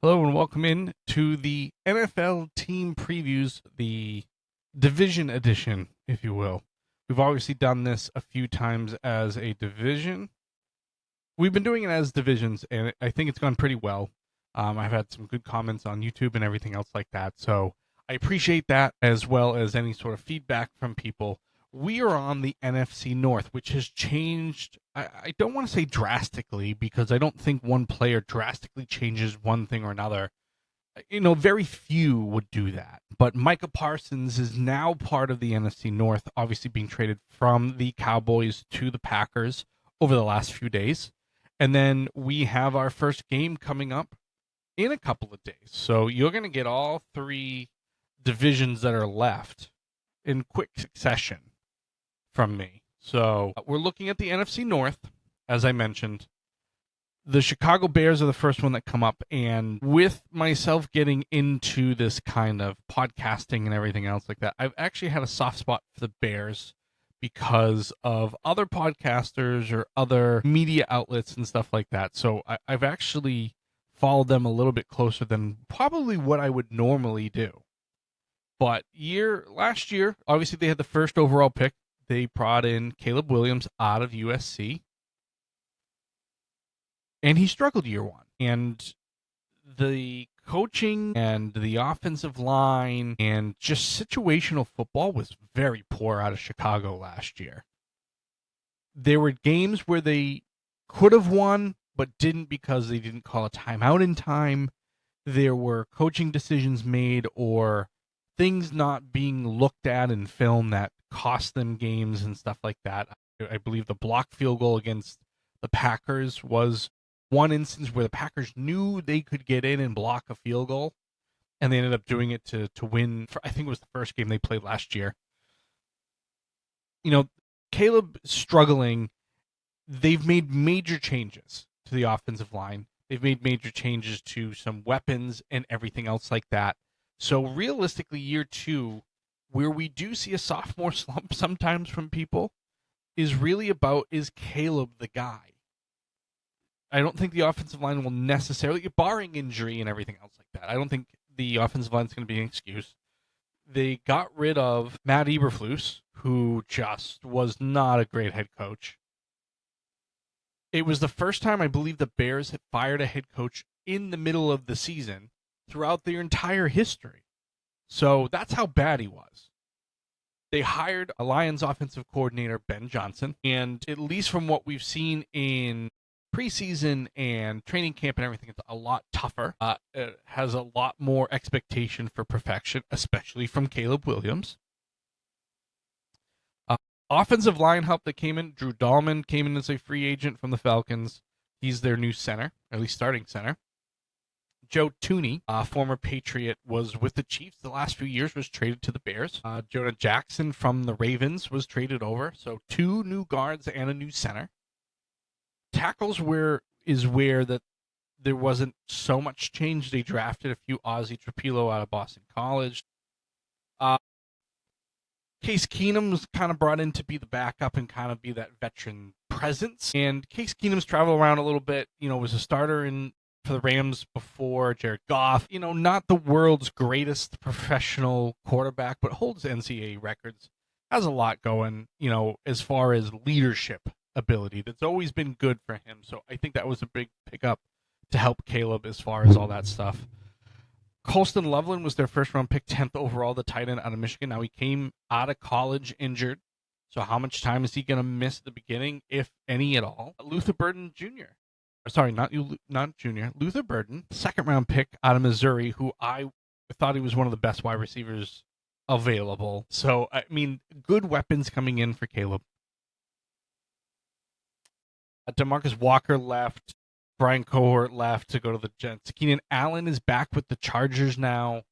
Hello and welcome in to the NFL team previews, the division edition, if you will. We've obviously done this a few times as a division. We've been doing it as divisions, and I think it's gone pretty well. I've had some good comments on YouTube and everything else like that, so I appreciate that as well as any sort of feedback from people. We are on the NFC North, which has changed. I don't want to say drastically because I don't think one player drastically changes one thing or another. Very few would do that. But Micah Parsons is now part of the NFC North, obviously being traded from the Cowboys to the Packers over the last few days. And then we have our first game coming up in a couple of days. So you're going to get all three divisions that are left in quick succession from me. So we're looking at the NFC North, as I mentioned. The Chicago Bears are the first one that come up, and with myself getting into this kind of podcasting and everything else like that, I've actually had a soft spot for the Bears because of other podcasters or other media outlets and stuff like that. So I've actually followed them a little bit closer than probably what I would normally do. But last year, obviously they had the first overall pick. They brought in Caleb Williams out of USC. And he struggled year one. And the coaching and the offensive line and just situational football was very poor out of Chicago last year. There were games where they could have won, but didn't because they didn't call a timeout in time. There were coaching decisions made or things not being looked at in film that cost them games and stuff like that. I believe the block field goal against the Packers was one instance where the Packers knew they could get in and block a field goal, and they ended up doing it to win. I think it was the first game they played last year. Caleb struggling. They've made major changes to the offensive line. They've made major changes to some weapons and everything else like that. So realistically, year two, where we do see a sophomore slump sometimes from people, is really about, is Caleb the guy? I don't think the offensive line will necessarily, barring injury and everything else like that, I don't think the offensive line is going to be an excuse. They got rid of Matt Eberflus, who just was not a great head coach. It was the first time I believe the Bears had fired a head coach in the middle of the season throughout their entire history. So that's how bad he was. They hired a Lions offensive coordinator, Ben Johnson, and at least from what we've seen in preseason and training camp and everything, it's a lot tougher. It has a lot more expectation for perfection, especially from Caleb Williams. Offensive line help that came in. Drew Dahlman came in as a free agent from the Falcons. He's their new center, at least starting center. Joe Tooney, former Patriot, was with the Chiefs the last few years, was traded to the Bears. Jonah Jackson from the Ravens was traded over. So 2 new guards and a new center. Tackles is where that there wasn't so much change. They drafted a few. Ozzie Trapilo out of Boston College. Case Keenum was kind of brought in to be the backup and kind of be that veteran presence. And Case Keenum's traveled around a little bit, was a starter for the Rams before Jared Goff. Not the world's greatest professional quarterback, but holds NCAA records. Has a lot going, as far as leadership ability. That's always been good for him. So I think that was a big pickup to help Caleb as far as all that stuff. Colston Loveland was their first round pick, 10th overall, the tight end out of Michigan. Now he came out of college injured. So how much time is he going to miss at the beginning, if any at all? Luther Burden Jr. Sorry, not Jr. Luther Burden, second round pick out of Missouri, who I thought he was one of the best wide receivers available. So, good weapons coming in for Caleb. DeMarcus Walker left. Brian Cohort left to go to the Jets. Keenan Allen is back with the Chargers now.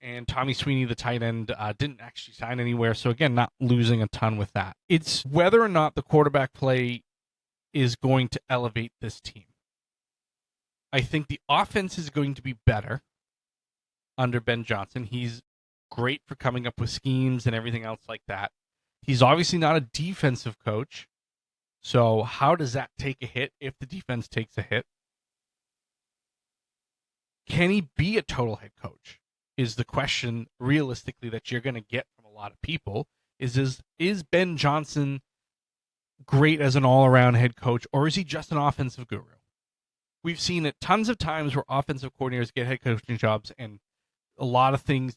And Tommy Sweeney, the tight end, didn't actually sign anywhere. So, again, not losing a ton with that. It's whether or not the quarterback play is going to elevate this team. I think the offense is going to be better under Ben Johnson. He's great for coming up with schemes and everything else like that. He's obviously not a defensive coach. So how does that take a hit if the defense takes a hit? Can he be a total head coach? Is the question realistically that you're going to get from a lot of people. Is Ben Johnson great as an all-around head coach, or is he just an offensive guru? We've seen it tons of times where offensive coordinators get head coaching jobs, and a lot of things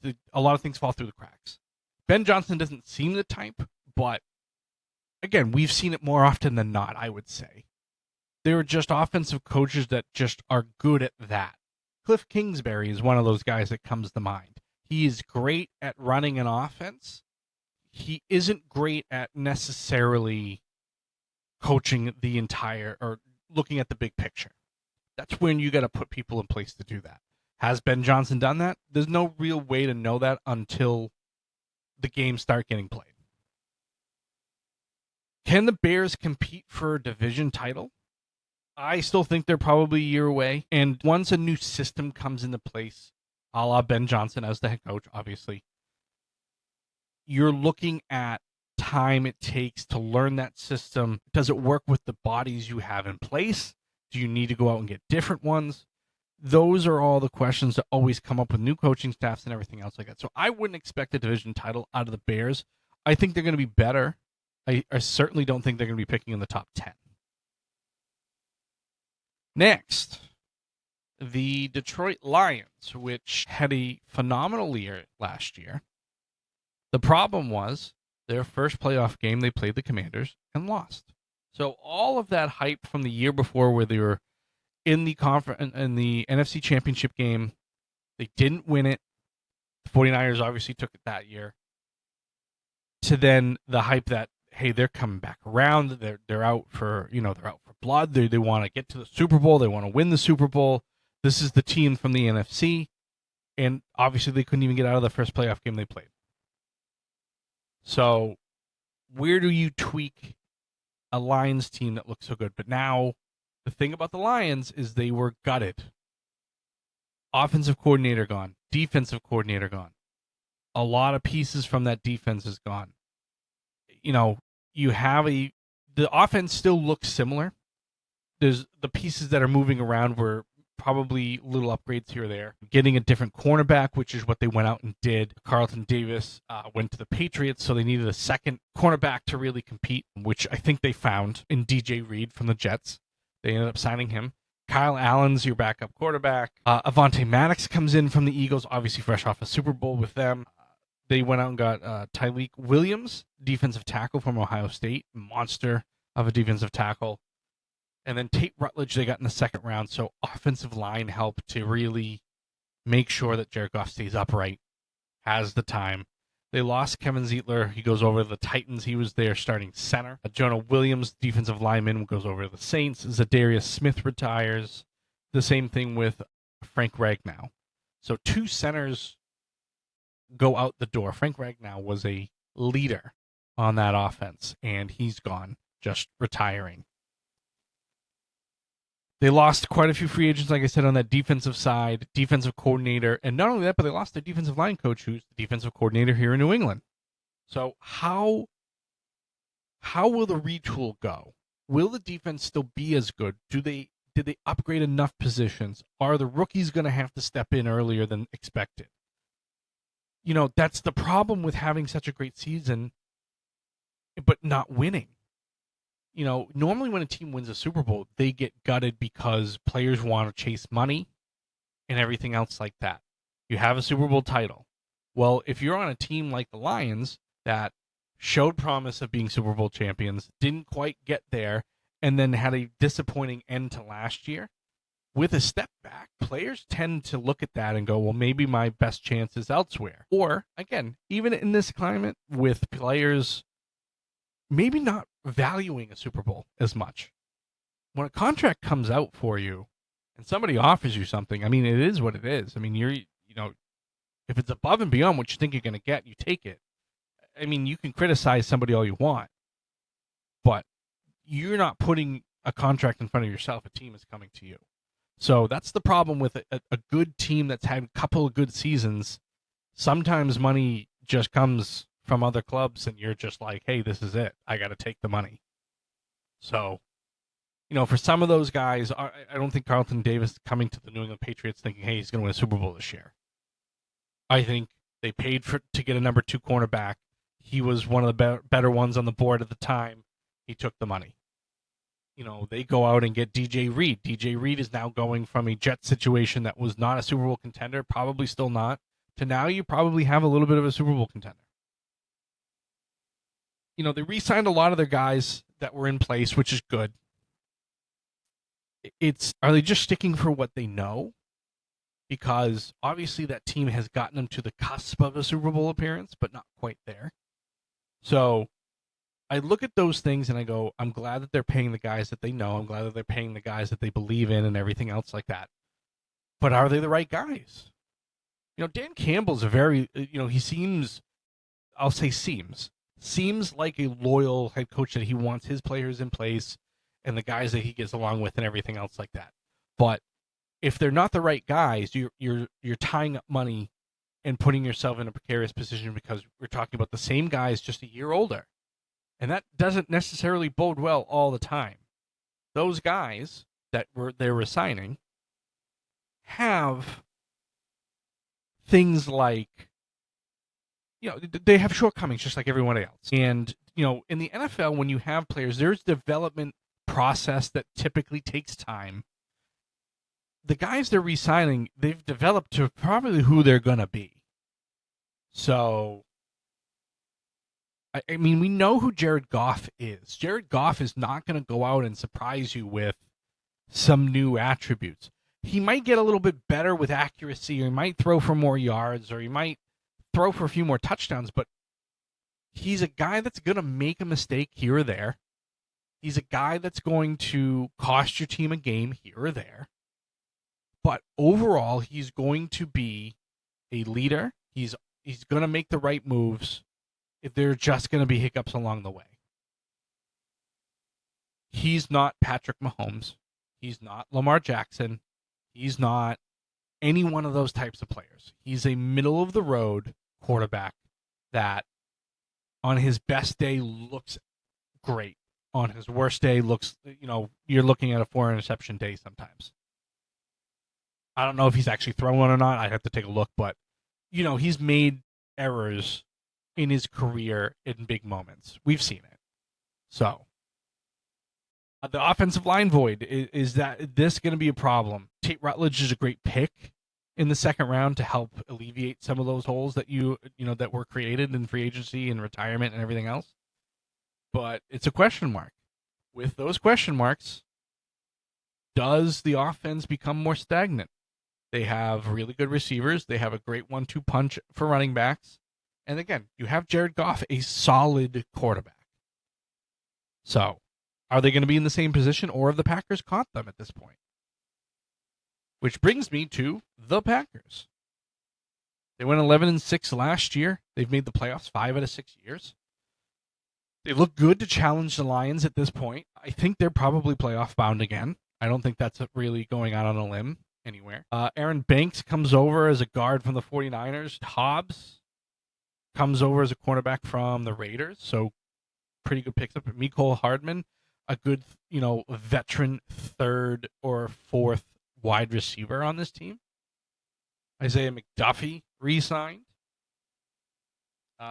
fall through the cracks. Ben Johnson doesn't seem the type, but again, we've seen it more often than not, I would say. There are just offensive coaches that just are good at that. Cliff Kingsbury is one of those guys that comes to mind. He is great at running an offense. He isn't great at necessarily coaching the entire or looking at the big picture. That's when you got to put people in place to do that. Has Ben Johnson done that? There's no real way to know that until the games start getting played. Can the Bears compete for a division title? I still think they're probably a year away. And once a new system comes into place, a la Ben Johnson as the head coach, obviously, you're looking at time it takes to learn that system. Does it work with the bodies you have in place? Do you need to go out and get different ones? Those are all the questions that always come up with new coaching staffs and everything else like that. So I wouldn't expect a division title out of the Bears. I think they're going to be better. I certainly don't think they're going to be picking in the top 10. Next, the Detroit Lions, which had a phenomenal year last year. The problem was their first playoff game, they played the Commanders and lost. So all of that hype from the year before where they were in the NFC Championship game, they didn't win it. The 49ers obviously took it that year. To then the hype that, hey, they're coming back around. They're out for blood. They want to get to the Super Bowl. They want to win the Super Bowl. This is the team from the NFC. And obviously they couldn't even get out of the first playoff game they played. So where do you tweak a Lions team that looks so good? But now the thing about the Lions is they were gutted. Offensive coordinator gone. Defensive coordinator gone. A lot of pieces from that defense is gone. You have the offense still looks similar. There's the pieces that are moving around were probably little upgrades here or there. Getting a different cornerback, which is what they went out and did. Carlton Davis went to the Patriots, so they needed a second cornerback to really compete, which I think they found in DJ Reed from the Jets. They ended up signing him. Kyle Allen's your backup quarterback. Avonte Maddox comes in from the Eagles, obviously fresh off a Super Bowl with them. They went out and got Tyleik Williams, defensive tackle from Ohio State, monster of a defensive tackle. And then Tate Rutledge they got in the second round, so offensive line help to really make sure that Jared Goff stays upright, has the time. They lost Kevin Zeitler. He goes over to the Titans. He was their starting center. Jonah Williams, defensive lineman, goes over to the Saints. Zadarius Smith retires. The same thing with Frank Ragnow. So two centers go out the door. Frank Ragnow was a leader on that offense, and he's gone, just retiring. They lost quite a few free agents, like I said, on that defensive side, defensive coordinator. And not only that, but they lost their defensive line coach, who's the defensive coordinator here in New England. So how will the retool go? Will the defense still be as good? Did they upgrade enough positions? Are the rookies going to have to step in earlier than expected? That's the problem with having such a great season, but not winning. Normally when a team wins a Super Bowl, they get gutted because players want to chase money and everything else like that. You have a Super Bowl title. Well, if you're on a team like the Lions that showed promise of being Super Bowl champions, didn't quite get there, and then had a disappointing end to last year, with a step back, players tend to look at that and go, well, maybe my best chance is elsewhere. Or, again, even in this climate with players maybe not valuing a Super Bowl as much. When a contract comes out for you and somebody offers you something, I mean, it is what it is. I mean, if it's above and beyond what you think you're going to get, you take it. I mean, you can criticize somebody all you want, but you're not putting a contract in front of yourself. A team is coming to you. So that's the problem with a good team that's had a couple of good seasons. Sometimes money just comes from other clubs and you're just like, hey, this is it. I got to take the money. So, For some of those guys, I don't think Carlton Davis is coming to the New England Patriots thinking, hey, he's going to win a Super Bowl this year. I think they paid to get a number 2 cornerback. He was one of the better ones on the board at the time. He took the money. They go out and get DJ Reed. DJ Reed is now going from a Jet situation that was not a Super Bowl contender, probably still not, to now you probably have a little bit of a Super Bowl contender. They re-signed a lot of their guys that were in place, which is good. Are they just sticking for what they know? Because obviously that team has gotten them to the cusp of a Super Bowl appearance, but not quite there. So I look at those things and I go, I'm glad that they're paying the guys that they know. I'm glad that they're paying the guys that they believe in and everything else like that. But are they the right guys? Dan Campbell's a very, he seems like a loyal head coach that he wants his players in place and the guys that he gets along with and everything else like that. But if they're not the right guys, you're tying up money and putting yourself in a precarious position because we're talking about the same guys just a year older. And that doesn't necessarily bode well all the time. Those guys that they're resigning have things like, they have shortcomings just like everyone else. And, in the NFL, when you have players, there's development process that typically takes time. The guys they're re-signing, they've developed to probably who they're going to be. So, I mean, we know who Jared Goff is. Jared Goff is not going to go out and surprise you with some new attributes. He might get a little bit better with accuracy, or he might throw for more yards, or he might throw for a few more touchdowns, but he's a guy that's going to make a mistake here or there. He's a guy that's going to cost your team a game here or there. But overall, he's going to be a leader. He's going to make the right moves. If there are just going to be hiccups along the way. He's not Patrick Mahomes. He's not Lamar Jackson. He's not any one of those types of players. He's a middle-of-the-road quarterback that on his best day looks great. On his worst day looks, you're looking at a 4-interception day sometimes. I don't know if he's actually thrown one or not. I'd have to take a look, but, he's made errors in his career in big moments. We've seen it. So, the offensive line void, is that this going to be a problem? Tate Rutledge is a great pick in the second round to help alleviate some of those holes that that were created in free agency and retirement and everything else. But it's a question mark. With those question marks, does the offense become more stagnant? They have really good receivers. They have a great 1-2 punch for running backs. And again, you have Jared Goff, a solid quarterback. So, are they going to be in the same position, or have the Packers caught them at this point? Which brings me to the Packers. They went 11-6 last year. They've made the playoffs 5 out of 6 years. They look good to challenge the Lions at this point. I think they're probably playoff bound again. I don't think that's really going out on a limb anywhere. Aaron Banks comes over as a guard from the 49ers. Hobbs comes over as a cornerback from the Raiders. So pretty good picks up. Mecole Hardman, a good, veteran third or fourth wide receiver on this team. Isaiah McDuffie re-signed.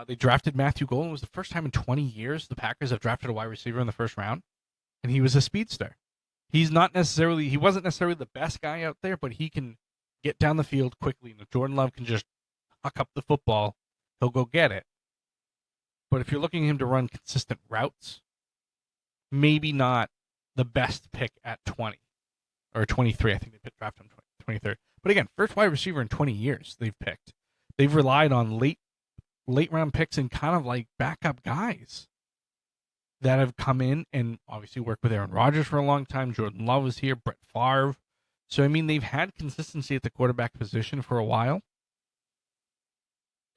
They drafted Matthew Golden. It was the first time in 20 years the Packers have drafted a wide receiver in the first round, and he was a speedster. He wasn't necessarily the best guy out there, but he can get down the field quickly. And if Jordan Love can just huck up the football, he'll go get it. But if you're looking at him to run consistent routes, maybe not the best pick at 20 or 23. I think they drafted him 23rd. But again, first wide receiver in 20 years they've picked. They've relied on late round picks and kind of like backup guys that have come in and obviously worked with Aaron Rodgers for a long time. Jordan Love was here, Brett Favre. So, I mean, they've had consistency at the quarterback position for a while.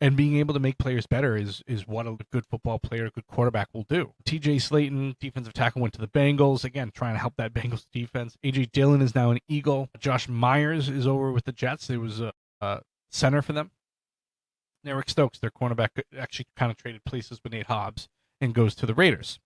And being able to make players better is what a good football player, a good quarterback will do. TJ Slayton, defensive tackle, went to the Bengals. Again, trying to help that Bengals defense. A.J. Dillon is now an Eagle. Josh Myers is over with the Jets. It was a center for them. And Eric Stokes, their cornerback, actually kind of traded places with Nate Hobbs and goes to the Raiders.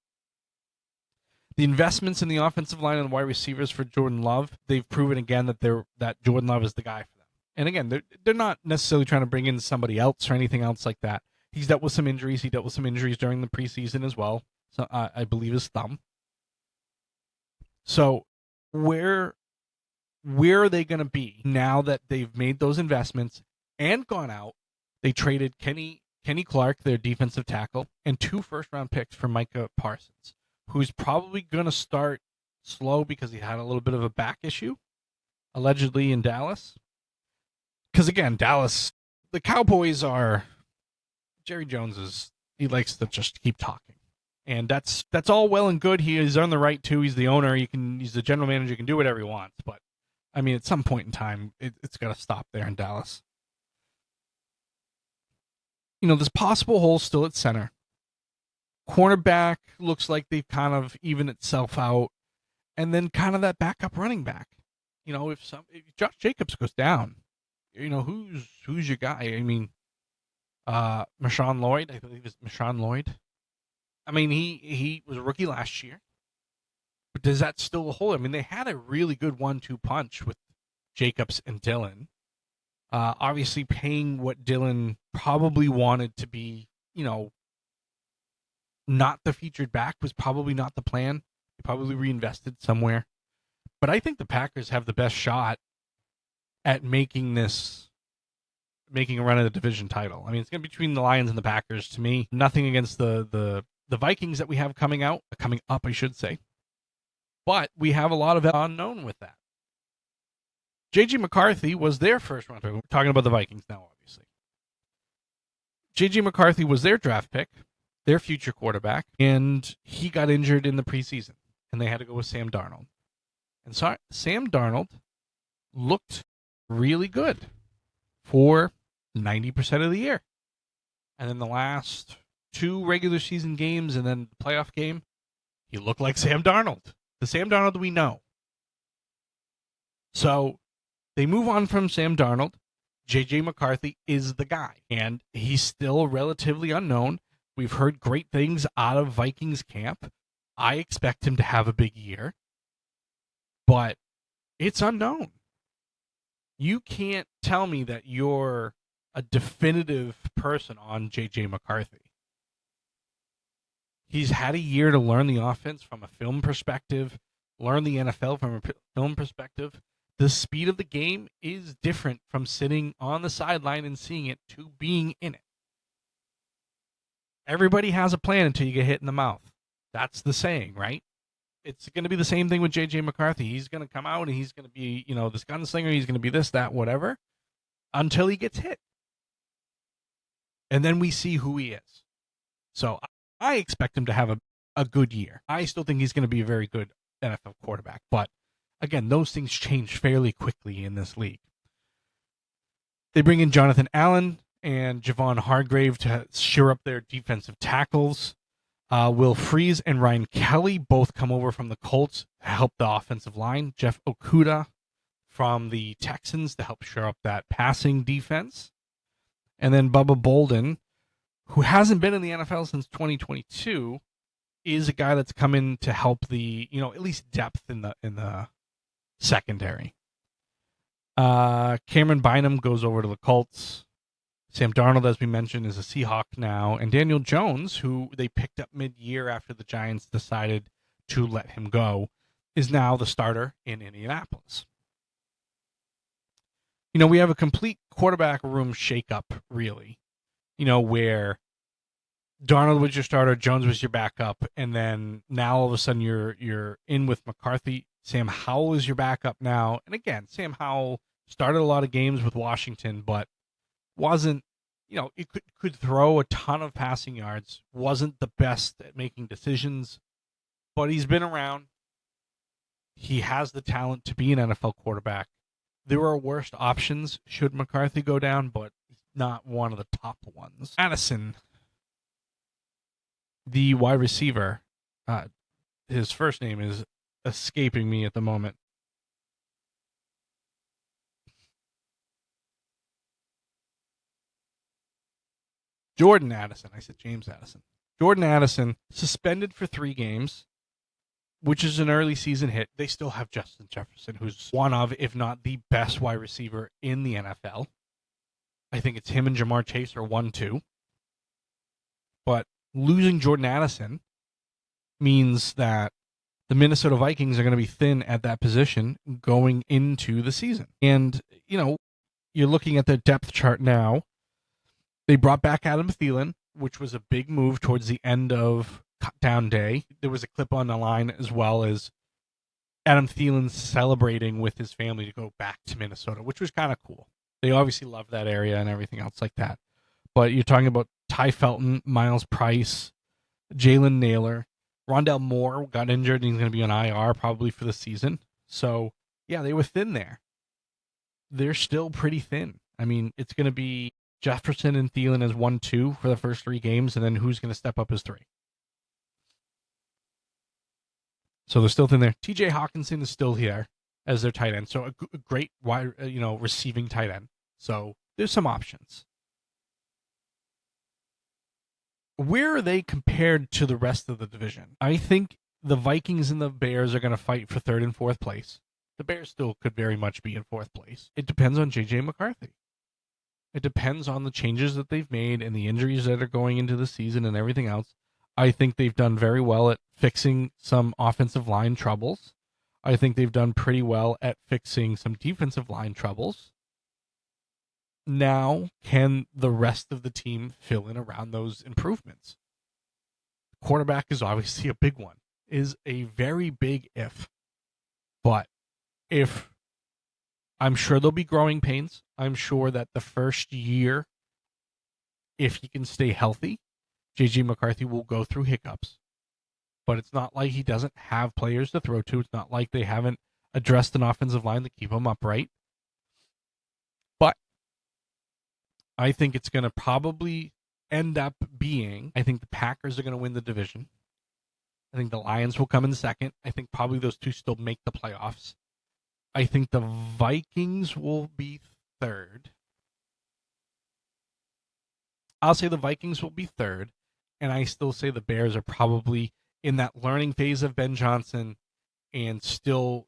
The investments in the offensive line and wide receivers for Jordan Love, they've proven again that Jordan Love is the guy for them. And again, they're not necessarily trying to bring in somebody else or anything else like that. He's dealt with some injuries. He dealt with some injuries during the preseason as well. So I believe his thumb. So where are they going to be now that they've made those investments and gone out? They traded Kenny Clark, their defensive tackle, and 2 first-round picks for Micah Parsons, who's probably going to start slow because he had a little bit of a back issue, allegedly in Dallas. Because again, Dallas, the Cowboys are Jerry Jones he likes to just keep talking. And that's all well and good. He is on the right to. He's the owner. He's the general manager. He can do whatever he wants. But I mean, at some point in time, it's got to stop there in Dallas. There's possible holes still at center. Cornerback looks like they've kind of evened itself out, and then kind of that backup running back. If Josh Jacobs goes down, who's your guy? I mean, Marshawn Lloyd. I believe it's Marshawn Lloyd. I mean, he was a rookie last year. But does that still hold? I mean, they had a really good 1-2 punch with Jacobs and Dillon. Obviously, paying what Dillon probably wanted to be, not the featured back was probably not the plan. They probably reinvested somewhere. But I think the Packers have the best shot at making a run at the division title. I mean, it's going to be between the Lions and the Packers to me. Nothing against the Vikings that we have coming up, I should say. But we have a lot of unknown with that. JJ McCarthy was their first round pick. We're talking about the Vikings now, obviously. JJ McCarthy was their draft pick, their future quarterback, and he got injured in the preseason, and they had to go with Sam Darnold. And so Sam Darnold looked really good for 90% of the year. And then the last 2 regular season games and then the playoff game, he looked like Sam Darnold. The Sam Darnold we know. So they move on from Sam Darnold. JJ McCarthy is the guy, and he's still relatively unknown. We've heard great things out of Vikings camp. I expect him to have a big year, but it's unknown. You can't tell me that you're a definitive person on JJ McCarthy. He's had a year to learn the offense from a film perspective, learn the NFL from a film perspective. The speed of the game is different from sitting on the sideline and seeing it to being in it. Everybody has a plan until you get hit in the mouth. That's the saying, right? It's going to be the same thing with JJ McCarthy. He's going to come out and he's going to be, this gunslinger. He's going to be this, that, whatever, until he gets hit. And then we see who he is. So I expect him to have a good year. I still think he's going to be a very good NFL quarterback. But again, those things change fairly quickly in this league. They bring in Jonathan Allen and Javon Hargrave to shore up their defensive tackles. Will Freeze and Ryan Kelly both come over from the Colts to help the offensive line. Jeff Okudah from the Texans to help shore up that passing defense. And then Bubba Bolden, who hasn't been in the NFL since 2022, is a guy that's come in to help the, at least depth in the secondary. Cameron Bynum goes over to the Colts. Sam Darnold, as we mentioned, is a Seahawk now. And Daniel Jones, who they picked up mid-year after the Giants decided to let him go, is now the starter in Indianapolis. We have a complete quarterback room shakeup, really. Where Darnold was your starter, Jones was your backup, and then now all of a sudden you're in with McCarthy. Sam Howell is your backup now. And again, Sam Howell started a lot of games with Washington, but wasn't, it could throw a ton of passing yards, wasn't the best at making decisions, but he's been around. He has the talent to be an NFL quarterback. There are worse options should McCarthy go down, but not one of the top ones. Addison, the wide receiver, his first name is escaping me at the moment. Jordan Addison. I said James Addison. Jordan Addison, suspended for 3 games. which is an early season hit. They still have Justin Jefferson, who's one of, if not the best wide receiver in the NFL. I think it's him and Jamar Chase are 1-2. But losing Jordan Addison means that the Minnesota Vikings are going to be thin at that position going into the season. And, you're looking at their depth chart now. They brought back Adam Thielen, which was a big move towards the end of cut-down day. There was a clip on the line as well as Adam Thielen celebrating with his family to go back to Minnesota, which was kind of cool. They obviously love that area and everything else like that. But you're talking about Ty Felton, Miles Price, Jalen Naylor. Rondell Moore got injured and he's going to be on IR probably for the season. So, yeah, they were thin there. They're still pretty thin. I mean, it's going to be Jefferson and Thielen as 1-2 for the first 3 games, and then who's going to step up as 3. So they're still thin there. TJ Hawkinson is still here as their tight end. So a great wide, receiving tight end. So there's some options. Where are they compared to the rest of the division? I think the Vikings and the Bears are going to fight for 3rd and 4th place. The Bears still could very much be in 4th place. It depends on JJ McCarthy. It depends on the changes that they've made and the injuries that are going into the season and everything else. I think they've done very well at fixing some offensive line troubles. I think they've done pretty well at fixing some defensive line troubles. Now, can the rest of the team fill in around those improvements? Quarterback is obviously a big one, is a very big if. But if I'm sure there'll be growing pains. I'm sure that the first year, if he can stay healthy, JJ McCarthy will go through hiccups. But it's not like he doesn't have players to throw to. It's not like they haven't addressed an offensive line to keep him upright. But I think it's going to probably end up being, I think the Packers are going to win the division. I think the Lions will come in second. I think probably those two still make the playoffs. I think the Vikings will be 3rd. I'll say the Vikings will be 3rd, and I still say the Bears are probably in that learning phase of Ben Johnson and still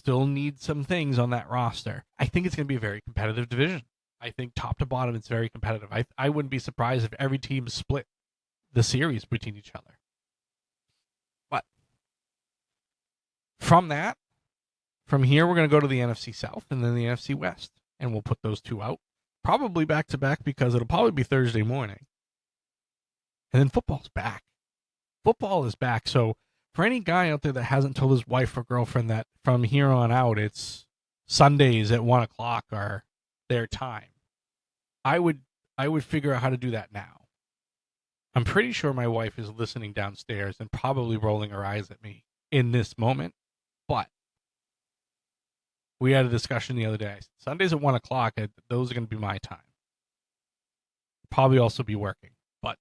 need some things on that roster. I think it's going to be a very competitive division. I think top to bottom it's very competitive. I wouldn't be surprised if every team split the series between each other. But from here, we're going to go to the NFC South and then the NFC West, and we'll put those two out, probably back-to-back because it'll probably be Thursday morning. And then football's back. Football is back, so for any guy out there that hasn't told his wife or girlfriend that from here on out it's Sundays at 1 o'clock are their time, I would figure out how to do that now. I'm pretty sure my wife is listening downstairs and probably rolling her eyes at me in this moment, but we had a discussion the other day. Sundays at 1 o'clock, those are going to be my time. Probably also be working, but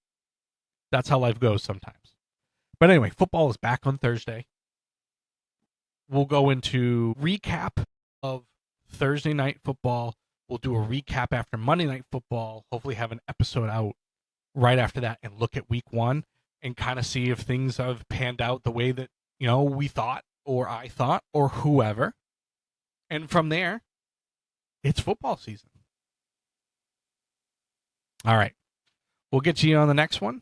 that's how life goes sometimes. But anyway, football is back on Thursday. We'll go into recap of Thursday night football. We'll do a recap after Monday night football. Hopefully have an episode out right after that and look at week 1 and kind of see if things have panned out the way that, we thought or I thought or whoever. And from there, it's football season. All right. We'll get you on the next one.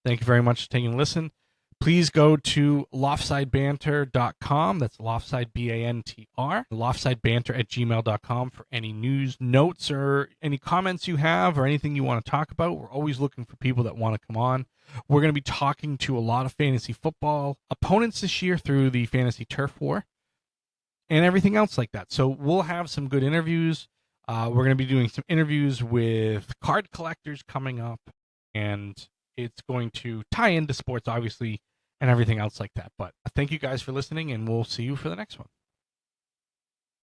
Thank you very much for taking a listen. Please go to loftsidebanter.com. That's Loftside BANTR. Loftsidebanter@gmail.com for any news, notes, or any comments you have or anything you want to talk about. We're always looking for people that want to come on. We're going to be talking to a lot of fantasy football opponents this year through the Fantasy Turf War and everything else like that. So we'll have some good interviews. We're going to be doing some interviews with card collectors coming up, and it's going to tie into sports, obviously, and everything else like that. But thank you guys for listening, and we'll see you for the next one.